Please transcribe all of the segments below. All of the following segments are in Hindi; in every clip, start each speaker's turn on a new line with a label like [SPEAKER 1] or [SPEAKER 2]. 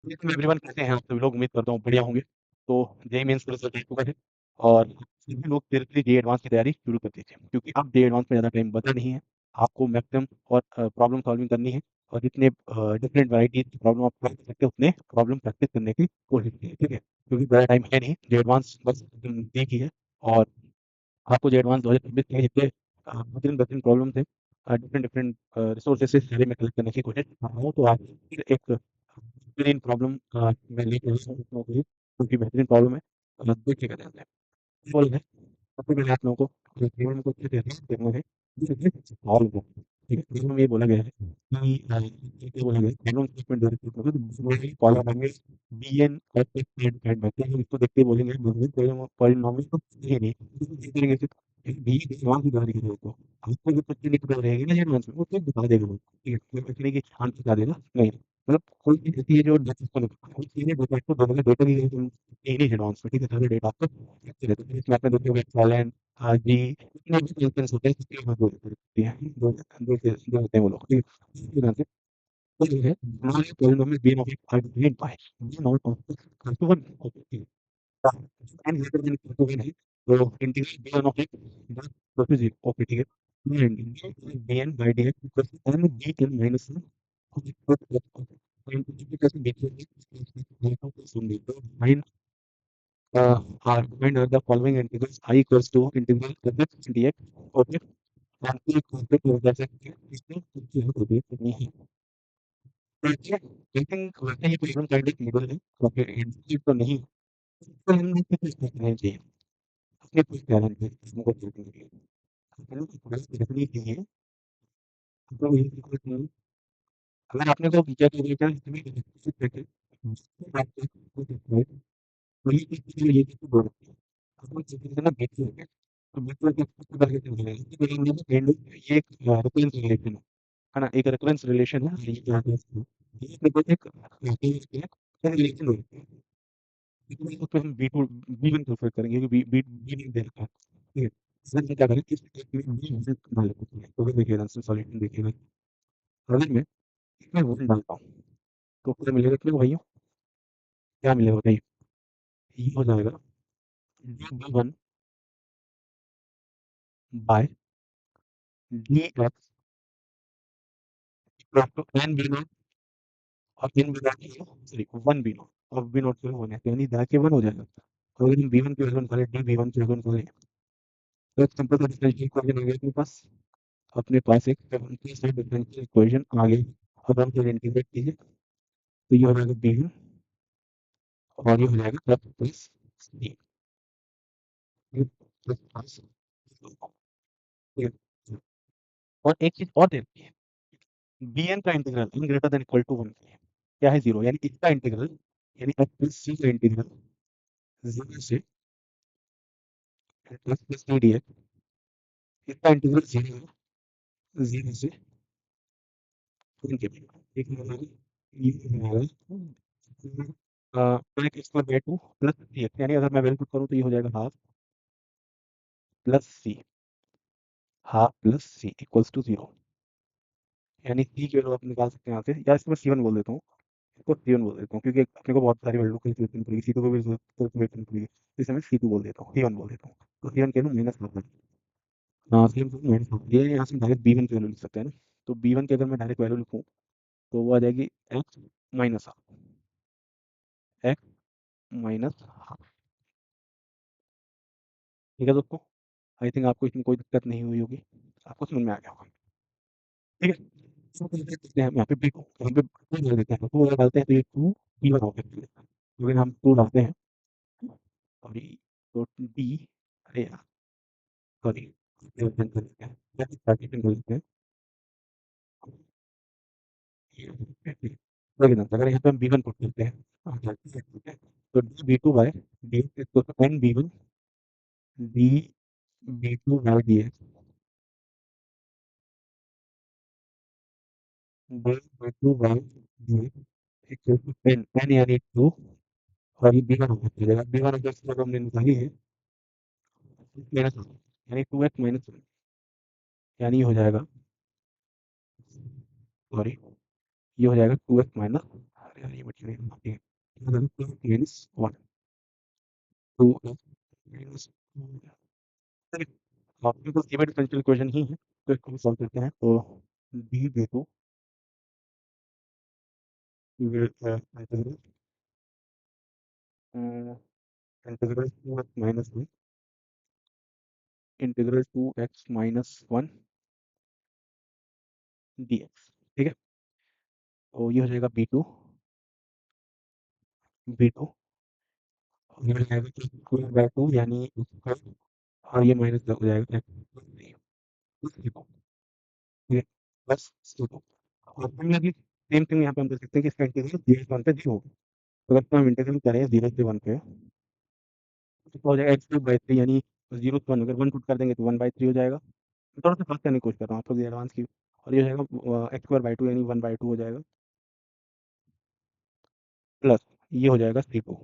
[SPEAKER 1] वेलकम एवरीवन, कैसे हैं आप सभी लोग? उम्मीद करता हूँ बढ़िया होंगे। तो जेईई मेंस का रिजल्ट आ चुका है और सभी लोग डायरेक्टली जेईई एडवांस की तैयारी शुरू कर दीजिए, क्योंकि अब जेईई एडवांस में ज़्यादा टाइम बचा नहीं है। आपको मैक्सिमम और प्रॉब्लम सॉल्विंग करनी है, और जितने डिफरेंट वैराइटीज की प्रॉब्लम आप कर सकते हैं उतने प्रॉब्लम प्रैक्टिस करने की कोशिश कीजिए, ठीक है? क्योंकि ज़्यादा टाइम है नहीं, जेईई एडवांस बस एक ही है। और आपको जो एडवांस 2026 के जितने बेहतरीन प्रॉब्लम थे, डिफरेंट डिफरेंट रिसोर्सेज से सारे मैं कलेक्ट करने की कोशिश कर रहा हूँ। तो आज फिर एक बेहतरीन प्रॉब्लम मैं लेके आया हूँ आप लोगों के लिए, क्योंकि बेहतरीन प्रॉब्लम है। देखिएगा ध्यान से। बोल है, सबसे पहले आप लोगों को प्रॉब्लम को अच्छे से देखना है। ये सॉल्व हो, ठीक है? प्रॉब्लम में ये बोला गया है कि ये बोला गया है, प्रॉब्लम स्टेटमेंट जो है कॉलम होंगे बी एन और एड एड बैठे हैं, इसको देखते ही बोलेंगे पॉलिनोमियल तो ये नहीं इस तरीके से बी एडवांस की तैयारी करें। तो आपको जो क्वेश्चन नहीं पता रहेगी ना एडवांस में, वो तो बता देगा वो, ठीक है? कोई क्वेश्चन की आंसर बता देगा नहीं, मतलब कोई चीज ऐसी है जो कोई चीजें डेटा को दोगे, डेटा की नहीं एडवांस में, ठीक है? सारे डेटा आपको अच्छे रहते हैं। इसमें आपने देखोगे एक्सेलेंट जी इतने भी इंस्टेंस होते हैं, इसके बाद दो होती है, दो होते हैं वो लोग, ठीक है? इस तरह से तो जो है हमारे polynomial b of x are defined by b naught of x equal to 1, okay? n greater than equal to 1 है, तो integral b1 of x that equal to 0, okay, ठीक है? And bn by dx equals to n bn minus 1 of x plus x, तो इंटीग्रेशन देखिए सुन लीजिए। तो find find the following integrals I equals to integral f(x) dx, okay? and p equals to जैसे कि इसमें कुछ होती है। देखिए, आई थिंक वैसे ये प्रॉब्लम काइंड ऑफ मिडल है, ओके? एंड तो नहीं, तो हम लोग को कुछ करना चाहिए, अपने कुछ टैलेंट है हमको देखने के लिए, हम लोग को थोड़ा देखने के लिए तो ये कुछ नहीं। अगर आपने को किया तो बेटा इसमें कुछ करके बात कुछ है, तो ये चीज़ के लिए ये चीज़ बोल रही है। आपको चीज़ से ना बेच है, तो बेच के कुछ करके चलेगा, इसके बगल में एंड ये एक रेफरेंस रिलेशन है ना? एक रेफरेंस रिलेशन है, ये क्या है इसको, ये मतलब एक रिलेशन होती है। लेकिन उसपे हम बी टू बी1 प्रेफर करेंगे, क्योंकि बी बी बी दे रखा है, ठीक है? सर मैं क्या करें इस एक में बी डाल देते हैं, तो फिर देखिएगा आंसर सॉल्यूशन देखिएगा। अगर मैं इसमें 1 डालता हूँ तो क्या मिलेगा अपने को भैया? क्या मिलेगा बताइए? ये हो जाएगा D B one by D X equal to N B naught, और N B naught sorry one B naught, और बी नॉट से वन है, यानी जाके वन हो जाएगा। तो अगर हम बी वन की वैल्यू निकालें, डी बी वन की वैल्यू निकालें, तो एक सिंपल सा डिफरेंशियल इक्वेशन आ गया अपने पास। अपने पास एक डिफरेंशियल इक्वेशन आ गई। अब हम इसे इंटीग्रेट कीजिए, तो ये हो जाएगा बी वन, और ये हो जाएगा plus plus C plus plus, और एक चीज और देखिए है, बी एन का integral N greater than equal to one क्या है? जीरो, यानी इसका इंटीग्रल, यानी एफ प्लस सी का इंटीग्रल जीरो से plus plus C D X, इसका इंटीग्रल जीरो है, जीरो से वन के बीच एक हमारा ये हमारा एक square by two plus C X, यानी अगर मैं वैल्यू पुट करूँ तो ये हो जाएगा half plus C, half plus C equals to zero, यानी सी की वैल्यू आप निकाल सकते हैं यहाँ से, या इसको मैं सी1 बोल देता हूँ, इसको सी1 बोल देता हूँ, क्योंकि अपने को बहुत सारी वैल्यू कैलकुलेशन पड़ेगी, सी2 को भी कैलकुलेशन पड़ेगी, इसलिए मैं सी2 बोल देता हूँ, सी1 बोल देता हूँ। तो सी1 के माइनस हाफ, हाँ सी1 को माइनस हाफ, ये यहाँ से डायरेक्ट बी1 की वैल्यू लिख सकते हैं ना? तो बी1 की अगर मैं डायरेक्ट वैल्यू लिखूँ तो वो आ जाएगी x minus half, x minus half, ठीक है दोस्तों? आई थिंक आपको इसमें कोई दिक्कत नहीं हुई होगी, आपको समझ में आ गया होगा, ठीक है? तो फिर देखते हैं हम यहाँ पे बी को, यहाँ पे 2 डाल देते हैं, 2 अगर डालते हैं तो ये 2 बी1 हो गया, अगर हम 2 डालते हैं, सॉरी, तो डी, अरे यार सॉरी, कैंसिल कर देते हैं, कैंसिल कर देते हैं, देखिए ना, अगर यहाँ पे हम बी1 पुट करते हैं, तो डी बी2 बाय डी तो N B one D B two by D D B two by D equal to N, N यानी 2, और ये बी1 होगा, चलेगा बी1 अगर जब हमने निकाली है माइनस, यानी 2x माइनस 1, यानी ये हो जाएगा, सॉरी, ये हो जाएगा 2x माइनस, यार ये बच रही है, ठीक है, माइनस वन, टू माइनस, आपके पास ये भी डिफरेंशियल इक्वेशन ही है, तो इसको सॉल्व करते हैं। तो डी दे two integral integral two X minus one, integral two X minus one D X, ठीक है। तो ये हो जाएगा बी टू ये हो जाएगा स्क्वायर बाय टू यानी स्क्वायर, और ये माइनस हो जाएगा एक्स, ठीक है, बस सी टू। और सिमिलरली सेम थिंग यहाँ पे हम कर सकते हैं कि इसका इंटीग्रल जीरो से वन पे जीरो होगा। तो अगर इसका हम इंटीग्रल करें जीरो से वन पे, तो हो जाएगा एक्स क्यूब बाई थ्री, यानी जीरो से वन, अगर वन पुट कर देंगे तो वन बाई थ्री हो जाएगा। मैं थोड़ा सा फास्ट करने की कोशिश कर रहा हूँ, आप थोड़ी एडवांस की। और ये हो जाएगा एक्स स्क्वायर बाई टू यानी वन बाई टू हो जाएगा, प्लस ये हो जाएगा सी टू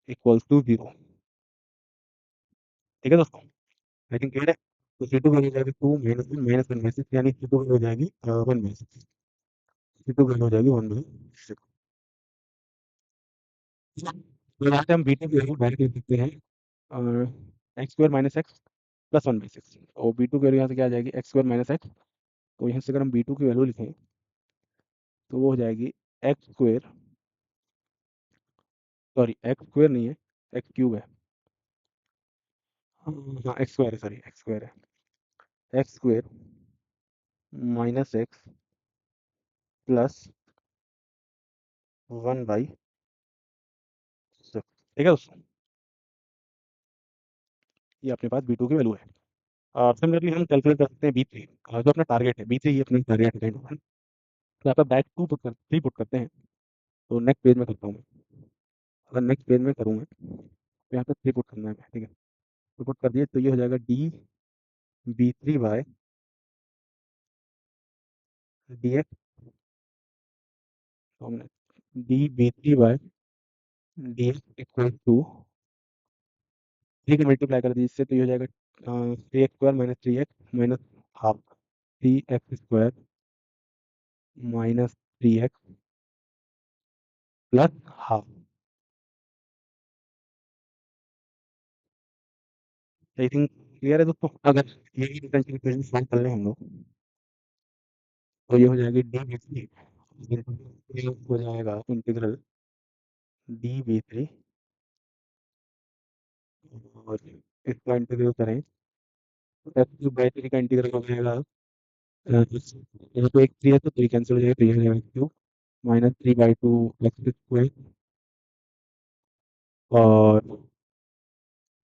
[SPEAKER 1] इक्वल्स टू जीरो, ठीक है दोस्तों, आई थिंक क्लियर है। तो सी टू वैल्यू हो जाएगी two minus one by six, यानी सी टू वैल्यू हो जाएगी one by six, C two value हो जाएगी वन बाई सिक्स। तो यहाँ से हम बीटा की वैल्यू डायरेक्ट लिख सकते हैं, x square minus x plus one by six, और बी टू की वैल्यू यहाँ से क्या आ जाएगी, एक्स स्क्वायर माइनस एक्स। तो यहाँ से अगर हम बी टू की वैल्यू लिखें तो वो हो जाएगी x square, sorry x square नहीं है, एक्स क्यूब है, हाँ हाँ, एक्स स्क्वायर है, सॉरी एक्स स्क्वायर है, x square minus x plus one by six, ठीक है दोस्तों, ये अपने पास बी टू की वैल्यू है। सिमिलरली हम कैलकुलेट कर सकते हैं बी थ्री, जो अपना टारगेट है, बी थ्री ये अपना टारगेट है काइंड ऑफ। तो यहाँ पर बैक टू पुट कर थ्री पुट करते हैं, तो नेक्स्ट पेज में करता हूँ मैं, अगर नेक्स्ट पेज में करूँ मैं तो यहाँ पे थ्री पुट करना है, ठीक है, तो पुट कर दिए, तो ये हो जाएगा D B three by D X, तो हमने D B three by D X equal to three को मल्टीप्लाई कर दीजिए इससे, तो ये हो जाएगा three X square minus three X minus half, three X square minus three X plus half. I think clear है दोस्तों। अगर यही डिफरेंशियल इक्वेशन सॉल्व कर लें हम लोग, तो ये हो जाएगी डी बी थ्री हो जाएगा इंटीग्रल डी बी थ्री, और इसका इंटीग्रल करें तो एक्स क्यूब बाई थ्री का इंटीग्रल हो जाएगा, यहाँ पे एक थ्री है तो थ्री कैंसिल हो जाएगा, तो ये हो जाएगा x cube minus three by to x square, और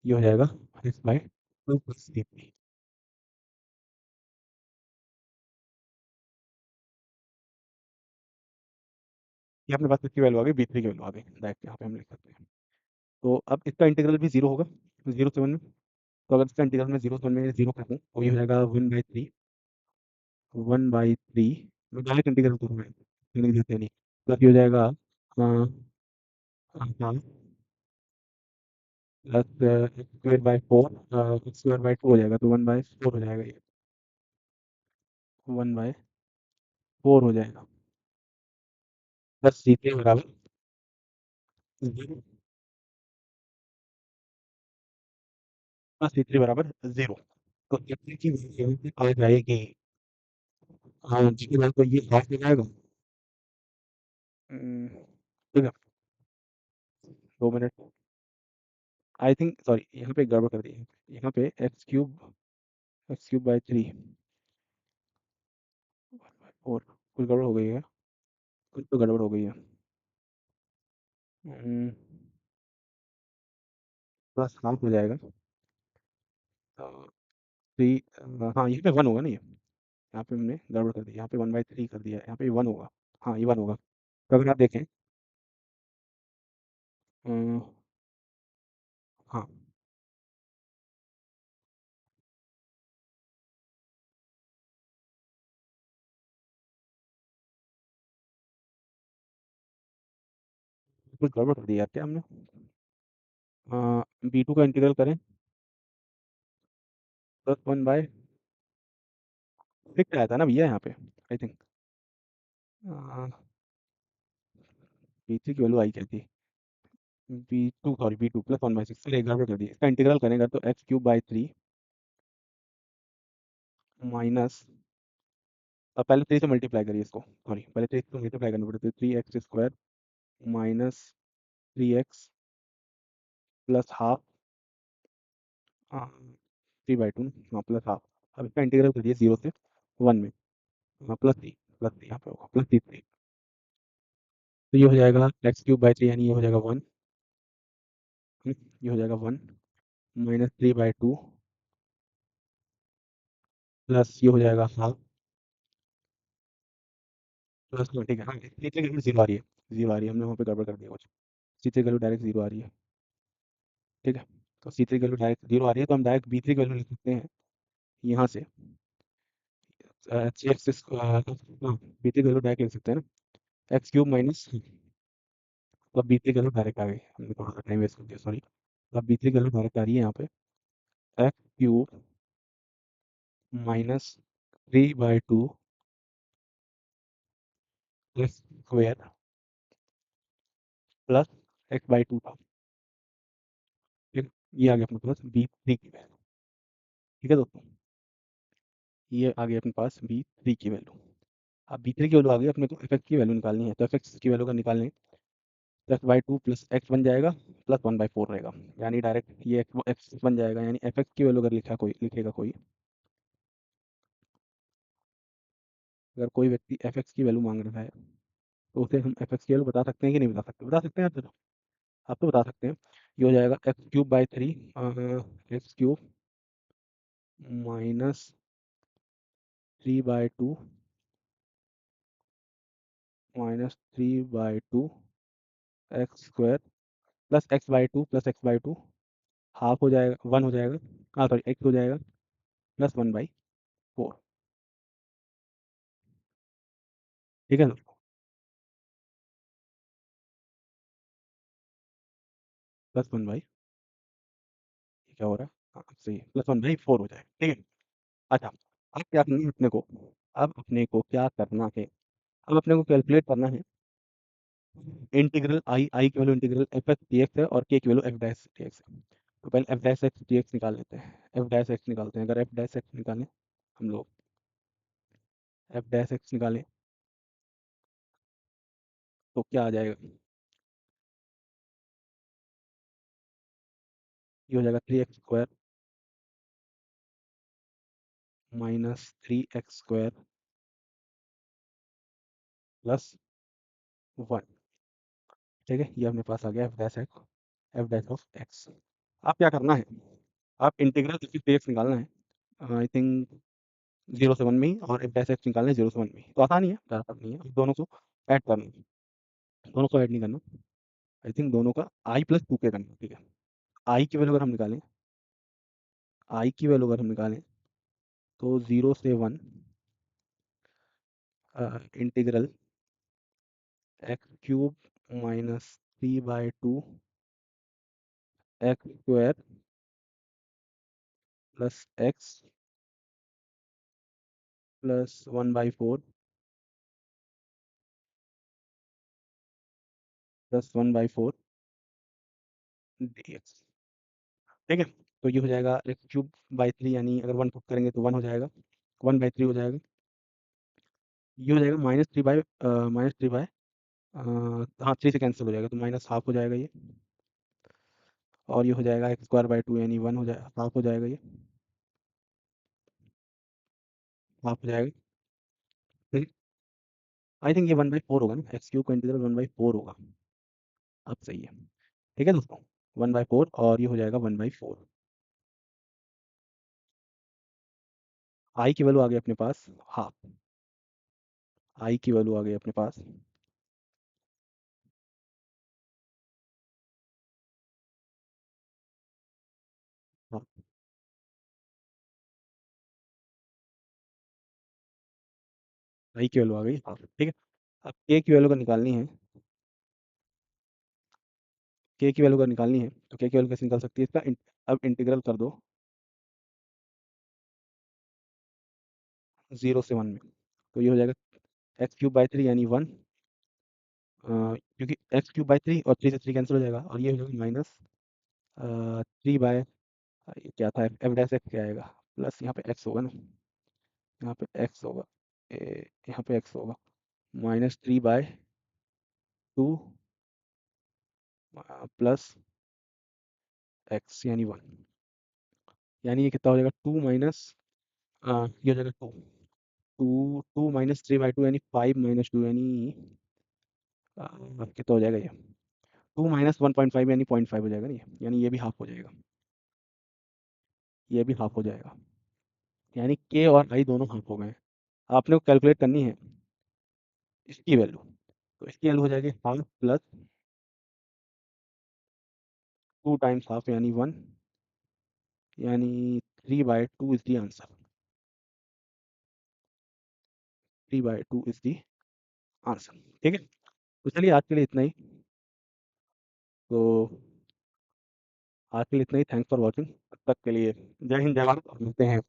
[SPEAKER 1] ये हो जाएगा x by two plus three, ये अपने पास किसकी वैल्यू आ गई, बी थ्री की वैल्यू आ गई, डायरेक्ट यहाँ पे हम लिख सकते हैं। तो अब इसका इंटीग्रल भी जीरो होगा, जीरो से वन में। तो अगर इसका इंटीग्रल में जीरो से वन में जीरो कर दूँ तो ये हो जाएगा one by three, one by three, मैं डायरेक्ट इंटीग्रल करूँगा, लिख देते नहीं, प्लस ये हो जाएगा हाँ plus x square by four, x square by two हो जाएगा, तो वन बाई फोर हो जाएगा, ये वन बाई फोर हो जाएगा, प्लस सी थ्री बराबर जीरो, प्लस सी थ्री बराबर जीरो। तो सी थ्री की वैल्यू यहाँ पे आ जाएगी, हाँ जी के बाद तो ये हाफ हो जाएगा, ठीक है, 2 मिनट, आई थिंक सॉरी यहाँ पे गड़बड़ कर दी है, यहाँ पे x cube by three four, कुछ गड़बड़ हो गई है, कुछ तो गड़बड़ हो गई है, प्लस हाफ हो जाएगा, थ्री, हाँ यहाँ पे वन होगा ना, ये यहाँ पे हमने गड़बड़ कर दी, यहाँ पे वन बाई थ्री कर दिया है, यहाँ पे वन होगा, हाँ ये वन होगा। तो अगर आप देखें अ, हाँ कुछ गड़बड़ कर दी यार, क्या हमने बी टू का इंटीग्रल करें, प्लस वन बाय सिक्स आया था ना भैया यहाँ पे, आई थिंक b3 की वैल्यू आई क्या थी, b2 सॉरी b2 प्लस 1/6, फिर एक गड़बड़ कर दी, इसका इंटीग्रल करेंगे तो x³/3 माइनस, अब पहले 3 से मल्टीप्लाई करिए इसको, सॉरी पहले 3 से मल्टीप्लाई करना पड़ता है, 3x² minus 3x plus half, 3/2, हाँ प्लस हाफ। अब इसका इंटीग्रल करिए 0 से 1 में, हाँ प्लस 3 यहाँ पे होगा, +3, तो ये हो जाएगा x³/3 यानी ये हो जाएगा 1, ये हो जाएगा 1 माइनस 3/2 प्लस ये हो जाएगा हाफ प्लस 2, ठीक है, हाँ सी की वैल्यू 0 आ रही है, 0 आ रही है, हमने वहाँ पे गड़बड़ कर दिया कुछ, सी की वैल्यू डायरेक्ट 0 आ रही है, ठीक है, तो सी की वैल्यू डायरेक्ट 0 आ रही है, तो हम डायरेक्ट b3 की वैल्यू लिख सकते हैं यहाँ से, x, हाँ b3 की वैल्यू डायरेक्ट लिख सकते हैं ना, x³ माइनस, अब b3 की वैल्यू डायरेक्ट आ गई, हमने थोड़ा सा टाइम वेस्ट कर दिया, सॉरी, अब b3 की वैल्यू डायरेक्ट आ रही है यहाँ पे, x³ minus 3/2 x square plus x/2 था, ठीक है, ये आ गया अपने पास b3 की वैल्यू, ठीक है दोस्तों, ये आ गई अपने पास b3 की वैल्यू। अब b3 की वैल्यू आ गई, अपने को fx की वैल्यू निकालनी है, तो fx की वैल्यू का निकालने, x/2 प्लस x बन जाएगा प्लस 1/4 रहेगा, यानी डायरेक्ट ये x बन जाएगा, यानी fx की वैल्यू अगर लिखेगा कोई, अगर कोई व्यक्ति fx की वैल्यू मांग रहा है, तो उसे हम fx की वैल्यू बता सकते हैं कि नहीं बता सकते, बता सकते हैं आप तो बता सकते हैं, ये हो जाएगा x³/3, x³ minus 3/2 minus 3/2 x square plus x/2 half हो जाएगा, 1 हो जाएगा, हाँ सॉरी x हो जाएगा प्लस 1/4, ठीक है दोस्तों, प्लस 1 बाई, क्या हो रहा है, हाँ सही है, +1/4 हो जाएगा, ठीक है। अच्छा, अब क्या करना है अपने को, अब अपने को क्या करना है, अब अपने को कैलकुलेट करना है इंटीग्रल आई की value integral F x D x है और के की value F dash D x है, तो पहले F dash x D x निकाल लेते हैं, एफ डैश एक्स निकालते हैं, अगर एफ डैश एक्स निकालें हम लोग, एफ डैश एक्स निकालें तो क्या आ जाएगा, ये हो जाएगा 3x² माइनस 3x² प्लस 1, ठीक है, ये अपने पास आ गया एफ डैश ऑफ एक्स। अब क्या करना है, आप इंटीग्रल एफ डी एक्स निकालना है, आई थिंक 0 से 1 में ही, और एफ डैश एक्स निकालना है 0 से 1 में ही, तो आसान ही है, ज़्यादा टफ नहीं है, अब दोनों को ऐड करना है, दोनों को ऐड नहीं करना, आई थिंक दोनों का आई प्लस 2 के करना है, ठीक है, आई की वैल्यू अगर हम निकालें, आई की वैल्यू अगर हम निकालें तो 0 से 1 integral x³ minus 3/2 x square plus x plus 1/4 plus 1/4 dx, ठीक है, तो ये हो जाएगा x³/3, यानी अगर 1 पुट करेंगे तो 1 हो जाएगा, 1/3 हो जाएगा, ये हो जाएगा माइनस 3 बाय हाँ 3 से कैंसिल हो जाएगा, तो माइनस हाफ हो जाएगा ये, और ये हो जाएगा x²/2 यानी 1 हो जाएगा, हाफ हो जाएगा ये, हाफ हो जाएगा, आई थिंक ये 1/4 होगा ना, x³ का इंटीग्रल 1/4 होगा, अब सही है, ठीक है दोस्तों, 1/4 और ये हो जाएगा 1/4, आई की वैल्यू आ गई अपने पास हाफ, आई की वैल्यू आ गई अपने पास, हाँ आई की वैल्यू आ गई हाफ, ठीक है, अब के की वैल्यू का निकालनी है, के की वैल्यू का निकालनी है, तो के की वैल्यू कैसे निकाल सकती है इसका अब इंटीग्रल कर दो 0 से 1 में, तो ये हो जाएगा x³ बाई 3 यानी 1 क्योंकि एक्स क्यूब बाई थ्री और थ्री से थ्री कैंसिल हो जाएगा और ये हो जाएगा माइनस थ्री बाय ये क्या था एफ डैश एक्स क्या आएगा प्लस यहाँ पे एक्स होगा ना, यहाँ पे एक्स होगा, यहाँ पे एक्स होगा minus three by two plus x यानी वन, यानी ये कितना हो जाएगा टू माइनस ये हो जाएगा two, two minus three by two यानी फाइव माइनस टू यानी कितना हो जाएगा ये two minus one point five यानी पॉइंट फाइव हो जाएगा नहीं, यानी ये भी हाफ हो जाएगा, ये भी हाफ हो जाएगा, यानी के और आई दोनों हाफ हो गए हैं। आपने को कैलकुलेट करनी है इसकी वैल्यू, तो इसकी वैल्यू हो जाएगी half plus two times half यानी वन, यानी three by two is the answer, three by two is the answer. ठीक है, तो चलिए आज के लिए इतना ही, तो आज के लिए इतना ही, थैंक्स फॉर वॉचिंग, तब तक के लिए जय हिंद जय भारत और मिलते हैं